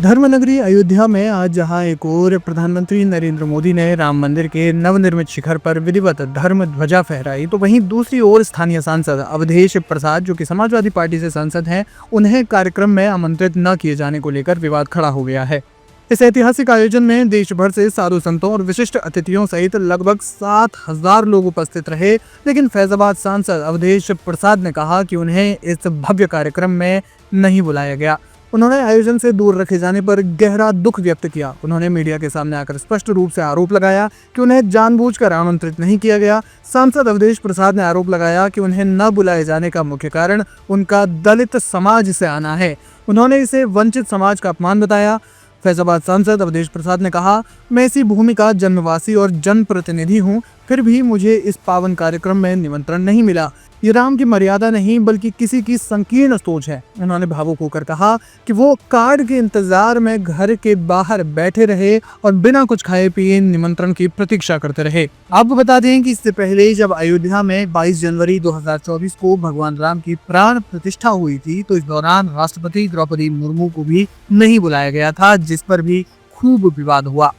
धर्मनगरी अयोध्या में आज जहां एक ओर प्रधानमंत्री नरेंद्र मोदी ने राम मंदिर के नवनिर्मित शिखर पर विधिवत धर्म ध्वजा फहराई, तो वहीं दूसरी ओर स्थानीय सांसद अवधेश प्रसाद, जो कि समाजवादी पार्टी से सांसद हैं, उन्हें कार्यक्रम में आमंत्रित न किए जाने को लेकर विवाद खड़ा हो गया है। इस ऐतिहासिक आयोजन में देश भर से साधु संतों और विशिष्ट अतिथियों सहित लगभग 7,000 लोग उपस्थित रहे, लेकिन फैजाबाद सांसद अवधेश प्रसाद ने कहा कि उन्हें इस भव्य कार्यक्रम में नहीं बुलाया गया। उन्होंने आयोजन से दूर रखे जाने पर गहरा दुख व्यक्त किया। उन्होंने मीडिया के सामने आकर स्पष्ट रूप से आरोप लगाया कि उन्हें जानबूझकर आमंत्रित नहीं किया गया। सांसद अवधेश प्रसाद ने आरोप लगाया कि उन्हें न बुलाए जाने का मुख्य कारण उनका दलित समाज से आना है। उन्होंने इसे वंचित समाज का अपमान बताया। फैजाबाद सांसद अवधेश प्रसाद ने कहा, मैं इसी भूमि का जन्मवासी और जनप्रतिनिधि हूं, फिर भी मुझे इस पावन कार्यक्रम में निमंत्रण नहीं मिला। ये राम की मर्यादा नहीं बल्कि किसी की संकीर्ण सोच है। उन्होंने भावुक होकर कहा कि वो कार्ड के इंतजार में घर के बाहर बैठे रहे और बिना कुछ खाए पिए निमंत्रण की प्रतीक्षा करते रहे। आपको बता दें कि इससे पहले जब अयोध्या में 22 जनवरी 2024 को भगवान राम की प्राण प्रतिष्ठा हुई थी, तो इस दौरान राष्ट्रपति द्रौपदी मुर्मू को भी नहीं बुलाया गया था, जिस पर भी खूब विवाद हुआ।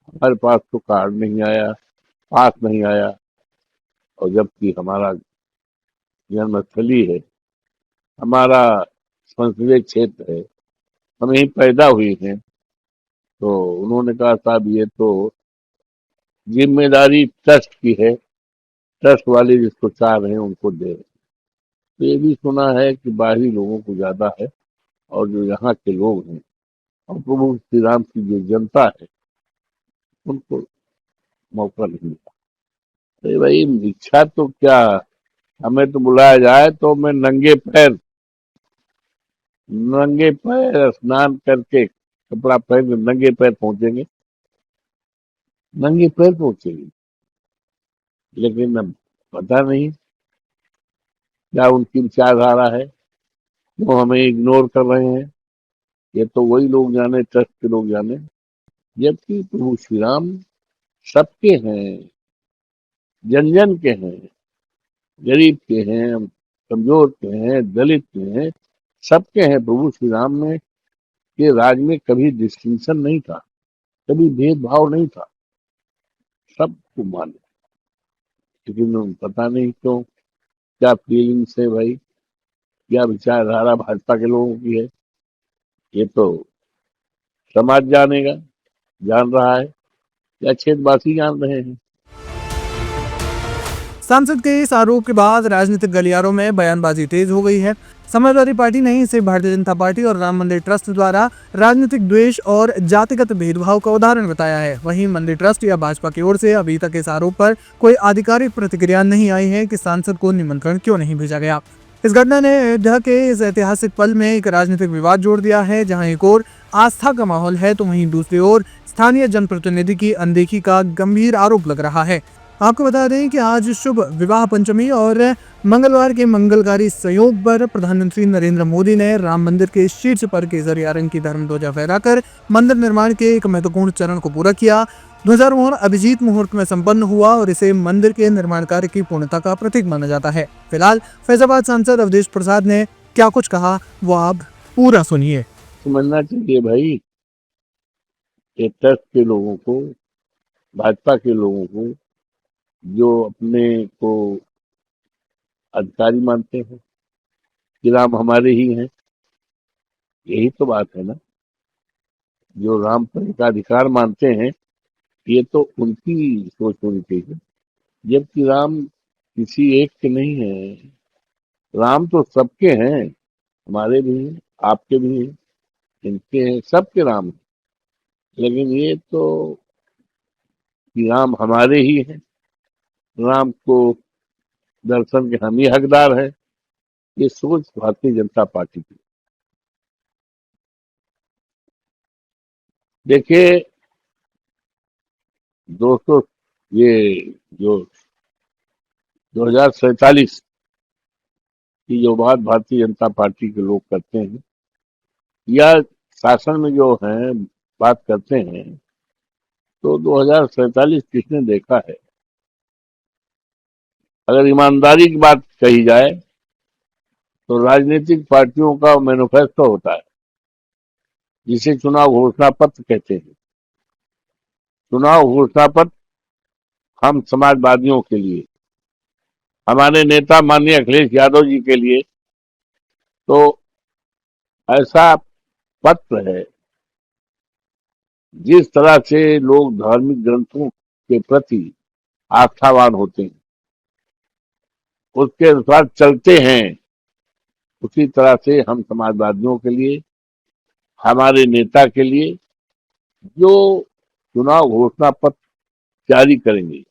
हमारे पास तो कार्ड नहीं आया, पास नहीं आया, और जबकि हमारा जन्मस्थली है, हमारा संसदीय क्षेत्र है, हम यहीं पैदा हुए हैं। तो उन्होंने कहा, साहब ये तो जिम्मेदारी ट्रस्ट की है, ट्रस्ट वाले जिसको चाह रहे हैं उनको दे रहे हैं। तो ये भी सुना है कि बाहरी लोगों को ज्यादा है, और जो यहाँ के लोग हैं और प्रभु श्री राम की जो जनता है उनको मौका नहीं मिला। अरे भाई, इच्छा तो क्या, हमें तो बुलाया जाए तो मैं नंगे पैर स्नान करके कपड़ा पहन के नंगे पैर पहुंचेंगे, नंगे पैर पहुंचेंगे। लेकिन अब पता नहीं क्या उनकी विचारधारा है, वो हमें इग्नोर कर रहे हैं। ये तो वही लोग जाने, ट्रस्ट के लोग जाने। जबकि प्रभु श्री राम सबके हैं, जन जन के हैं, गरीब के हैं, कमजोर के हैं, दलित के हैं, सबके हैं। प्रभु श्री राम में के राज में कभी डिस्टिंक्शन नहीं था, कभी भेदभाव नहीं था, सबको माने। लेकिन पता नहीं क्यों, क्या फीलिंग्स है भाई, क्या विचारधारा भाजपा के लोगों की है, ये तो समाज जानेगा, जान रहा है, या क्षेत्रवासी जान रहे हैं। सांसद के इस आरोप के बाद राजनीतिक गलियारों में बयानबाजी तेज हो गई है। समाजवादी पार्टी ने इसे भारतीय जनता पार्टी और राम मंदिर ट्रस्ट द्वारा राजनीतिक द्वेष और जातिगत भेदभाव का उदाहरण बताया है। वहीं मंदिर ट्रस्ट या भाजपा की ओर से अभी तक इस आरोप पर कोई आधिकारिक प्रतिक्रिया नहीं आई है कि सांसद को निमंत्रण क्यों नहीं भेजा गया। इस घटना ने अयोध्या के इस ऐतिहासिक पल में एक राजनीतिक विवाद जोड़ दिया है, जहां एक ओर आस्था का माहौल है, तो वहीं दूसरी ओर स्थानीय जनप्रतिनिधि की अनदेखी का गंभीर आरोप लग रहा है। आपको बता दें कि आज शुभ विवाह पंचमी और मंगलवार के मंगलकारी संयोग पर प्रधानमंत्री नरेंद्र मोदी ने राम मंदिर के शीर्ष पर केसरिया रंग की धर्म ध्वजा फहराकर मंदिर निर्माण के एक महत्वपूर्ण चरण को पूरा किया। ध्वजारोहण अभिजीत मुहूर्त में संपन्न हुआ और इसे मंदिर के निर्माण कार्य की पूर्णता का प्रतीक माना जाता है। फिलहाल फैजाबाद सांसद अवधेश प्रसाद ने क्या कुछ कहा, वो आप पूरा सुनिए। समझना चाहिए भाई, ये ट्रस्ट के लोगों को, भाजपा के लोगों को, जो अपने को अधिकारी मानते हैं कि राम हमारे ही हैं, यही तो बात है ना। जो राम पर एकाधिकार मानते हैं, ये तो उनकी सोच होनी चाहिए। जबकि राम किसी एक के नहीं है, राम तो सबके हैं, हमारे भी हैं, आपके भी हैं, इनके हैं, सबके राम हैं। लेकिन ये तो कि राम हमारे ही हैं, राम को दर्शन के हम ही हकदार हैं, ये सोच भारतीय जनता पार्टी की। देखिए दोस्तों, ये जो 2047 की जो बात भारतीय जनता पार्टी के लोग करते हैं, या शासन में जो है बात करते हैं, तो 2047 किसने देखा है? अगर ईमानदारी की बात कही जाए तो राजनीतिक पार्टियों का मैनिफेस्टो होता है, जिसे चुनाव घोषणा पत्र कहते हैं। चुनाव घोषणा पत्र हम समाजवादियों के लिए, हमारे नेता माननीय अखिलेश यादव जी के लिए तो ऐसा पत्र है, जिस तरह से लोग धार्मिक ग्रंथों के प्रति आस्थावान होते हैं, उसके अनुसार चलते हैं, उसी तरह से हम समाजवादियों के लिए, हमारे नेता के लिए जो चुनाव घोषणा पत्र जारी करेंगे,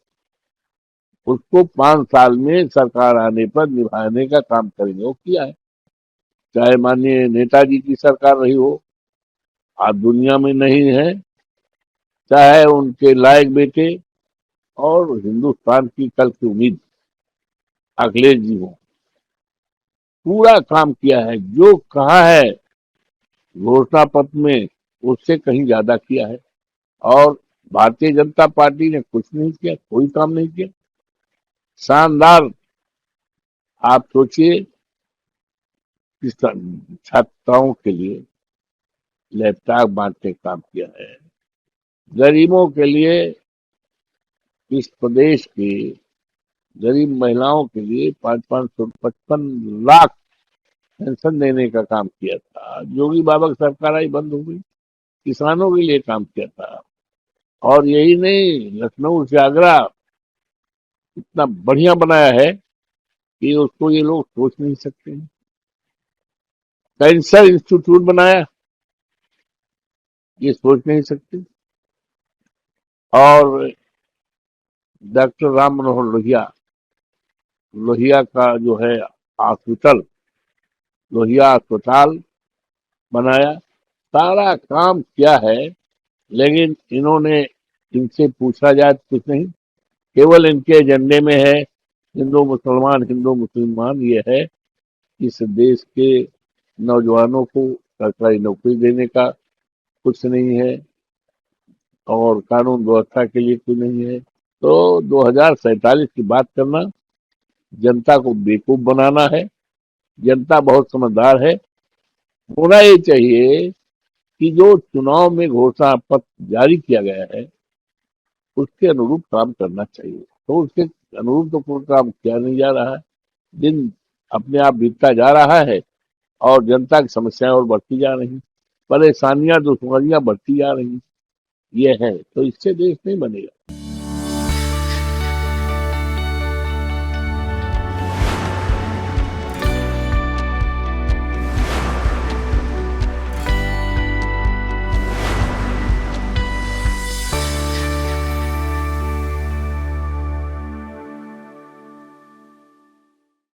उसको 5 साल में सरकार आने पर निभाने का काम करेंगे। वो किया है, चाहे माननीय नेताजी की सरकार रही हो, आज दुनिया में नहीं है, चाहे उनके लायक बेटे और हिंदुस्तान की कल की उम्मीद अखिलेश जी हो, पूरा काम किया है। जो कहा है घोषणा पत्र में, उससे कहीं ज्यादा किया है। और भारतीय जनता पार्टी ने कुछ नहीं किया, कोई काम नहीं किया। शानदार, आप सोचिए, किस छात्राओं के लिए लैपटॉप बांटने का काम किया है, गरीबों के लिए, इस प्रदेश के गरीब महिलाओं के लिए 5,555 लाख पेंशन देने का काम किया था। योगी बाबा की सरकार आई, बंद हो गई। किसानों के लिए काम किया था। और यही नहीं, लखनऊ से आगरा इतना बढ़िया बनाया है कि उसको ये लोग सोच नहीं सकते हैं। कैंसर इंस्टीट्यूट बनाया, ये सोच नहीं सकते। और डॉक्टर राम मनोहर लोहिया, लोहिया का जो है हॉस्पिटल, लोहिया अस्पताल बनाया, सारा काम किया है। लेकिन इन्होंने, इनसे पूछा जाए तो कुछ नहीं, केवल इनके एजेंडे में है हिंदू मुसलमान। ये है इस देश के नौजवानों को सरकारी नौकरी देने का कुछ नहीं है, और कानून व्यवस्था के लिए कुछ नहीं है। तो 2047 की बात करना जनता को बेवकूफ बनाना है। जनता बहुत समझदार है। होना ये चाहिए कि जो चुनाव में घोषणा पत्र जारी किया गया है, उसके अनुरूप काम करना चाहिए। तो उसके अनुरूप तो कोई काम किया नहीं जा रहा है। दिन अपने आप बीतता जा रहा है और जनता की समस्याएं और बढ़ती जा रही, परेशानियां दुश्वारियां बढ़ती जा रही। ये है, तो इससे देश नहीं बनेगा।